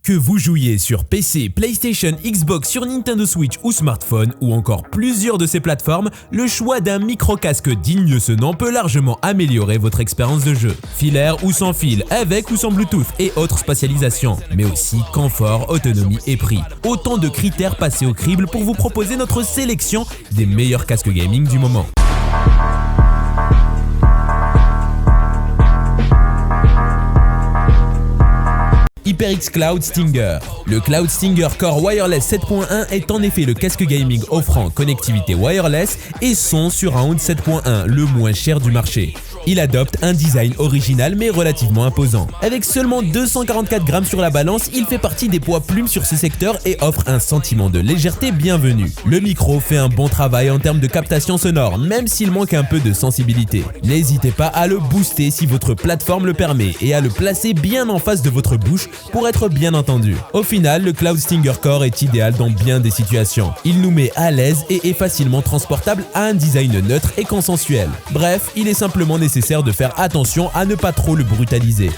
Que vous jouiez sur PC, PlayStation, Xbox, sur Nintendo Switch ou smartphone, ou encore plusieurs de ces plateformes, le choix d'un micro-casque digne de ce nom peut largement améliorer votre expérience de jeu. Filaire ou sans fil, avec ou sans Bluetooth et autres spatialisations, mais aussi confort, autonomie et prix. Autant de critères passés au crible pour vous proposer notre sélection des meilleurs casques gaming du moment. HyperX Cloud Stinger. Le Cloud Stinger Core Wireless 7.1 est en effet le casque gaming offrant connectivité wireless et son Surround 7.1, le moins cher du marché. Il adopte un design original mais relativement imposant. Avec seulement 244 grammes sur la balance, il fait partie des poids plumes sur ce secteur et offre un sentiment de légèreté bienvenu. Le micro fait un bon travail en termes de captation sonore, même s'il manque un peu de sensibilité. N'hésitez pas à le booster si votre plateforme le permet et à le placer bien en face de votre bouche pour être bien entendu. Au final, le Cloud Stinger Core est idéal dans bien des situations. Il nous met à l'aise et est facilement transportable à un design neutre et consensuel. Bref, il est simplement nécessaire de faire attention à ne pas trop le brutaliser.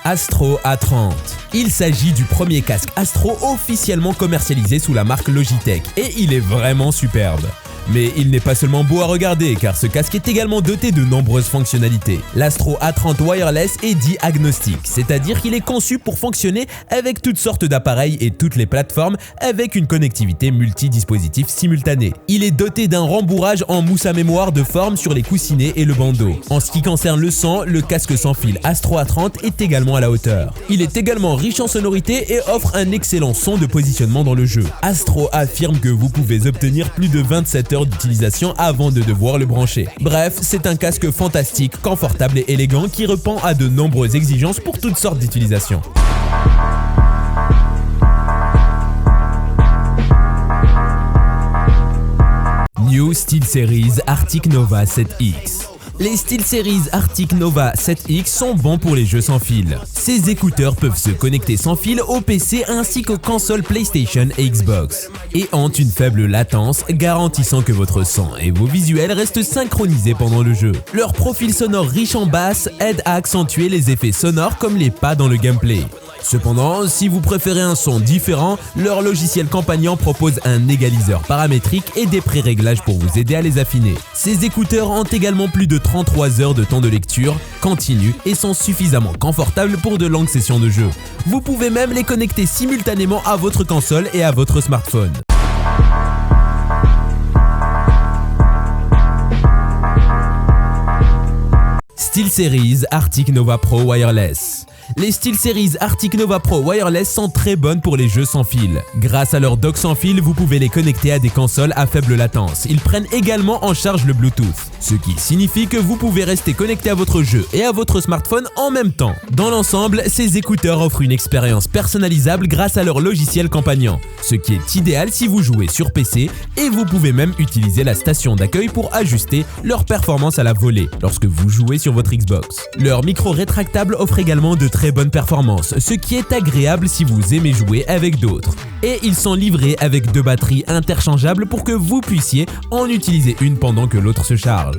Astro A30. Il s'agit du premier casque Astro officiellement commercialisé sous la marque Logitech et il est vraiment superbe. Mais il n'est pas seulement beau à regarder car ce casque est également doté de nombreuses fonctionnalités. L'Astro A30 Wireless est dit agnostique, c'est-à-dire qu'il est conçu pour fonctionner avec toutes sortes d'appareils et toutes les plateformes avec une connectivité multidispositif simultanée. Il est doté d'un rembourrage en mousse à mémoire de forme sur les coussinets et le bandeau. En ce qui concerne le son, le casque sans fil Astro A30 est également à la hauteur. Il est également riche en sonorité et offre un excellent son de positionnement dans le jeu. Astro affirme que vous pouvez obtenir plus de 27 heures d'utilisation avant de devoir le brancher. Bref, c'est un casque fantastique, confortable et élégant qui répond à de nombreuses exigences pour toutes sortes d'utilisations. New SteelSeries Arctic Nova 7X. Les SteelSeries Arctic Nova 7X sont bons pour les jeux sans fil. Ces écouteurs peuvent se connecter sans fil au PC ainsi qu'aux consoles PlayStation et Xbox et ont une faible latence garantissant que votre son et vos visuels restent synchronisés pendant le jeu. Leur profil sonore riche en basse aide à accentuer les effets sonores comme les pas dans le gameplay. Cependant, si vous préférez un son différent, leur logiciel compagnon propose un égaliseur paramétrique et des pré-réglages pour vous aider à les affiner. Ces écouteurs ont également plus de 33 heures de temps de lecture continu et sont suffisamment confortables pour de longues sessions de jeu. Vous pouvez même les connecter simultanément à votre console et à votre smartphone. SteelSeries Arctic Nova Pro Wireless. Les SteelSeries Arctic Nova Pro Wireless sont très bonnes pour les jeux sans fil. Grâce à leur dock sans fil, vous pouvez les connecter à des consoles à faible latence. Ils prennent également en charge le Bluetooth, ce qui signifie que vous pouvez rester connecté à votre jeu et à votre smartphone en même temps. Dans l'ensemble, ces écouteurs offrent une expérience personnalisable grâce à leur logiciel compagnon, ce qui est idéal si vous jouez sur PC et vous pouvez même utiliser la station d'accueil pour ajuster leur performance à la volée lorsque vous jouez sur votre Xbox. Leur micro rétractable offre également de très bonnes performances, ce qui est agréable si vous aimez jouer avec d'autres. Et ils sont livrés avec 2 batteries interchangeables pour que vous puissiez en utiliser une pendant que l'autre se charge.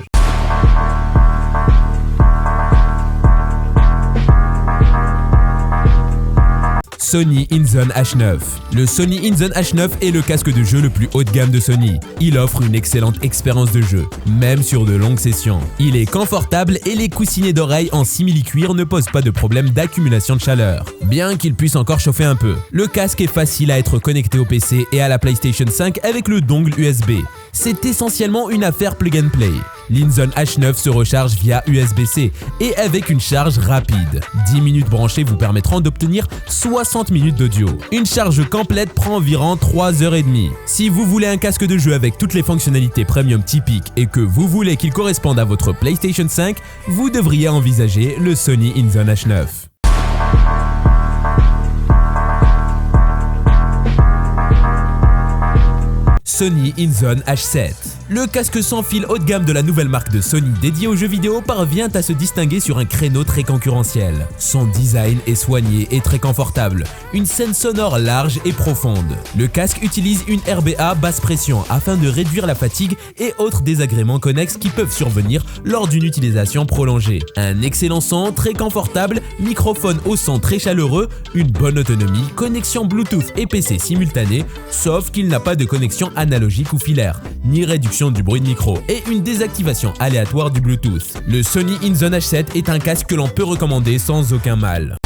Sony InZone H9. Le Sony InZone H9 est le casque de jeu le plus haut de gamme de Sony. Il offre une excellente expérience de jeu, même sur de longues sessions. Il est confortable et les coussinets d'oreilles en simili-cuir ne posent pas de problème d'accumulation de chaleur, bien qu'il puisse encore chauffer un peu. Le casque est facile à être connecté au PC et à la PlayStation 5 avec le dongle USB. C'est essentiellement une affaire plug and play. L'InZone H9 se recharge via USB-C et avec une charge rapide. 10 minutes branchées vous permettront d'obtenir 60 minutes d'audio. Une charge complète prend environ 3h30. Si vous voulez un casque de jeu avec toutes les fonctionnalités premium typiques et que vous voulez qu'il corresponde à votre PlayStation 5, vous devriez envisager le Sony InZone H9. Sony InZone H7. Le casque sans fil haut de gamme de la nouvelle marque de Sony dédié aux jeux vidéo parvient à se distinguer sur un créneau très concurrentiel. Son design est soigné et très confortable, une scène sonore large et profonde. Le casque utilise une RBA basse pression afin de réduire la fatigue et autres désagréments connexes qui peuvent survenir lors d'une utilisation prolongée. Un excellent son, très confortable, microphone au son très chaleureux, une bonne autonomie, connexion Bluetooth et PC simultanée, sauf qu'il n'a pas de connexion analogique ou filaire, ni réduction du bruit de micro et une désactivation aléatoire du Bluetooth. Le Sony InZone H7 est un casque que l'on peut recommander sans aucun mal.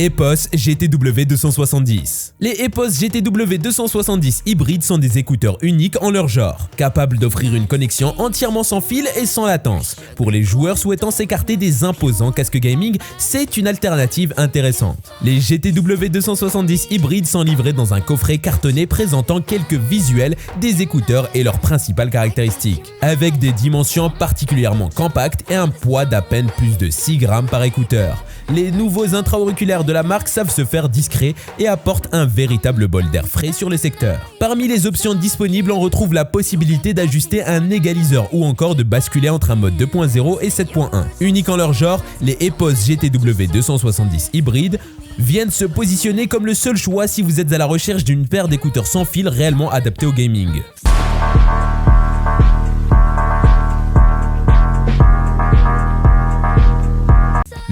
EPOS GTW 270. Les EPOS GTW 270 hybrides sont des écouteurs uniques en leur genre, capables d'offrir une connexion entièrement sans fil et sans latence. Pour les joueurs souhaitant s'écarter des imposants casques gaming, c'est une alternative intéressante. Les GTW 270 hybrides sont livrés dans un coffret cartonné présentant quelques visuels des écouteurs et leurs principales caractéristiques, avec des dimensions particulièrement compactes et un poids d'à peine plus de 6 grammes par écouteur. Les nouveaux intra-auriculaires de la marque savent se faire discrets et apportent un véritable bol d'air frais sur le secteur. Parmi les options disponibles, on retrouve la possibilité d'ajuster un égaliseur ou encore de basculer entre un mode 2.0 et 7.1. Uniques en leur genre, les EPOS GTW 270 hybrides viennent se positionner comme le seul choix si vous êtes à la recherche d'une paire d'écouteurs sans fil réellement adaptés au gaming.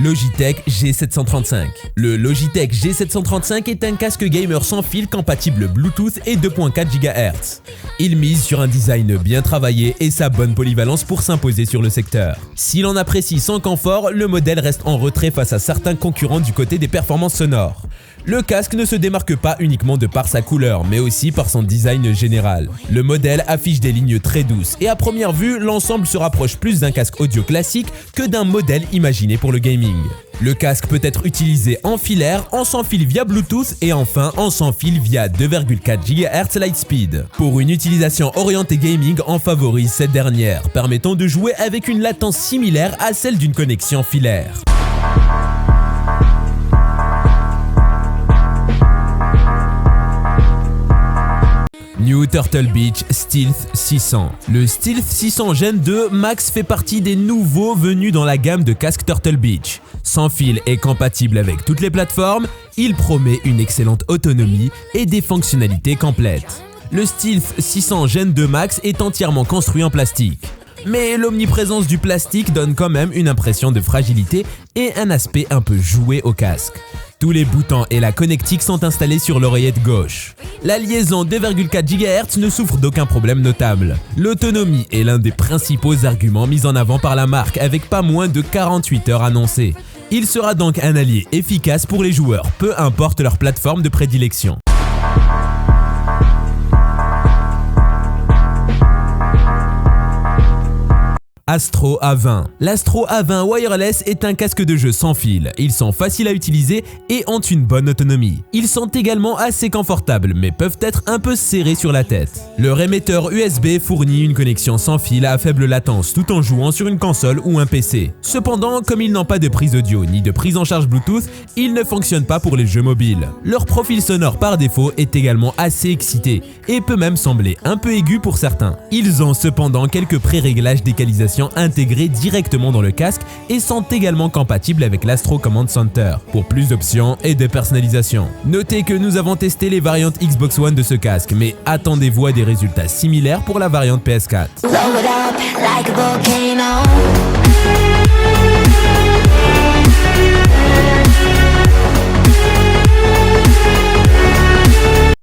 Logitech G735. Le Logitech G735 est un casque gamer sans fil compatible Bluetooth et 2.4 GHz. Il mise sur un design bien travaillé et sa bonne polyvalence pour s'imposer sur le secteur. Si l'on apprécie son confort, le modèle reste en retrait face à certains concurrents du côté des performances sonores. Le casque ne se démarque pas uniquement de par sa couleur, mais aussi par son design général. Le modèle affiche des lignes très douces et à première vue, l'ensemble se rapproche plus d'un casque audio classique que d'un modèle imaginé pour le gaming. Le casque peut être utilisé en filaire, en sans fil via Bluetooth et enfin en sans fil via 2.4 GHz Lightspeed. Pour une utilisation orientée gaming, on favorise cette dernière, permettant de jouer avec une latence similaire à celle d'une connexion filaire. New Turtle Beach Stealth 600. Le Stealth 600 Gen 2 Max fait partie des nouveaux venus dans la gamme de casques Turtle Beach. Sans fil et compatible avec toutes les plateformes, il promet une excellente autonomie et des fonctionnalités complètes. Le Stealth 600 Gen 2 Max est entièrement construit en plastique. Mais l'omniprésence du plastique donne quand même une impression de fragilité et un aspect un peu joué au casque. Tous les boutons et la connectique sont installés sur l'oreillette gauche. La liaison 2.4 GHz ne souffre d'aucun problème notable. L'autonomie est l'un des principaux arguments mis en avant par la marque avec pas moins de 48 heures annoncées. Il sera donc un allié efficace pour les joueurs, peu importe leur plateforme de prédilection. Astro A20. L'Astro A20 Wireless est un casque de jeu sans fil. Ils sont faciles à utiliser et ont une bonne autonomie. Ils sont également assez confortables mais peuvent être un peu serrés sur la tête. Leur émetteur USB fournit une connexion sans fil à faible latence tout en jouant sur une console ou un PC. Cependant, comme ils n'ont pas de prise audio ni de prise en charge Bluetooth, ils ne fonctionnent pas pour les jeux mobiles. Leur profil sonore par défaut est également assez excité et peut même sembler un peu aigu pour certains. Ils ont cependant quelques pré-réglages d'égalisation intégrés directement dans le casque et sont également compatibles avec l'Astro Command Center pour plus d'options et de personnalisation. Notez que nous avons testé les variantes Xbox One de ce casque, mais attendez-vous à des résultats similaires pour la variante PS4.